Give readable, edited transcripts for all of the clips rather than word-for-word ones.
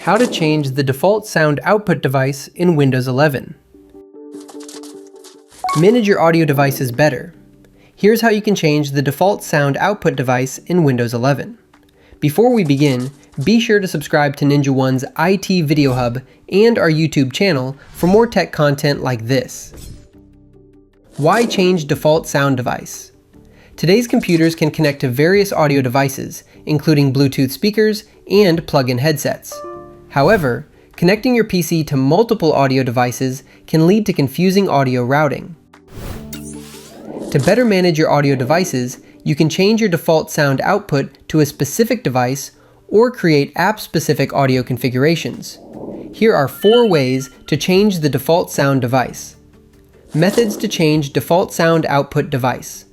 How to change the default sound output device in Windows 11. Manage your audio devices better. Here's how you can change the default sound output device in Windows 11. Before we begin, be sure to subscribe to NinjaOne's IT Video Hub and our YouTube channel for more tech content like this. Why change default sound device? Today's computers can connect to various audio devices, including Bluetooth speakers and plug-in headsets. However, connecting your PC to multiple audio devices can lead to confusing audio routing. To better manage your audio devices, you can change your default sound output to a specific device or create app-specific audio configurations. Here are 4 ways to change the default sound device. Methods to change default sound output device.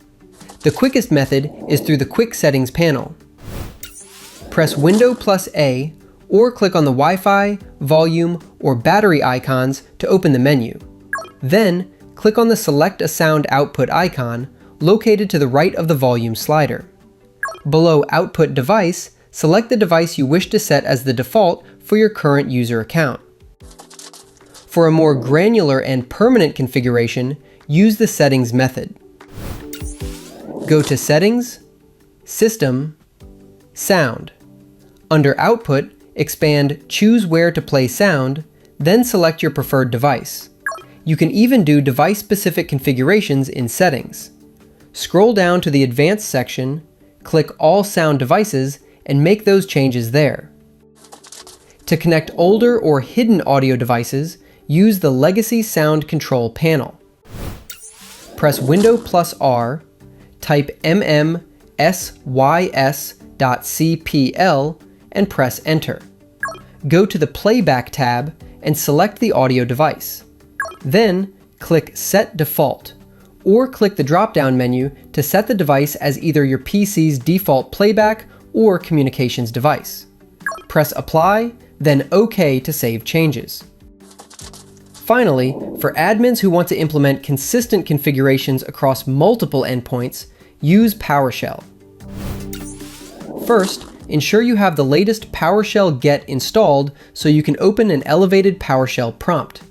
The quickest method is through the Quick Settings panel. Press Window plus A or click on the Wi-Fi, volume, or battery icons to open the menu. Then, click on the Select a Sound Output icon located to the right of the volume slider. Below Output Device, select the device you wish to set as the default for your current user account. For a more granular and permanent configuration, use the Settings method. Go to Settings, System, Sound. Under Output, expand Choose Where to Play Sound, then select your preferred device. You can even do device-specific configurations in Settings. Scroll down to the Advanced section, click All Sound Devices, and make those changes there. To connect older or hidden audio devices, use the Legacy Sound Control panel. Press Window plus R, type mmsys.cpl, and press Enter. Go to the Playback tab and select the audio device. Then, click Set Default, or click the drop-down menu to set the device as either your PC's default playback or communications device. Press Apply, then OK to save changes. Finally, for admins who want to implement consistent configurations across multiple endpoints, use PowerShell. First, ensure you have the latest PowerShell Get installed so you can open an elevated PowerShell prompt.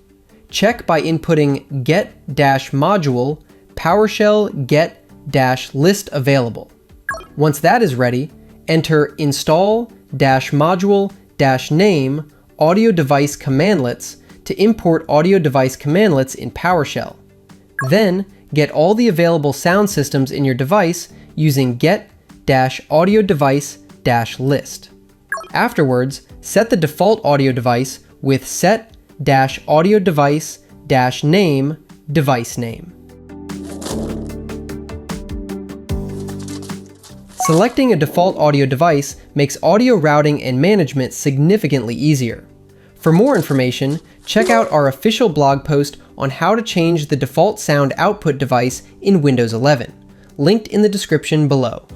Check by inputting get-module PowerShell get-list available. Once that is ready, enter install-module-name audio device commandlets to import audio device commandlets in PowerShell. Then, get all the available sound systems in your device using get-audio device-list. Afterwards, set the default audio device with set-audio device-name device name. Selecting a default audio device makes audio routing and management significantly easier. For more information, check out our official blog post on how to change the default sound output device in Windows 11, linked in the description below.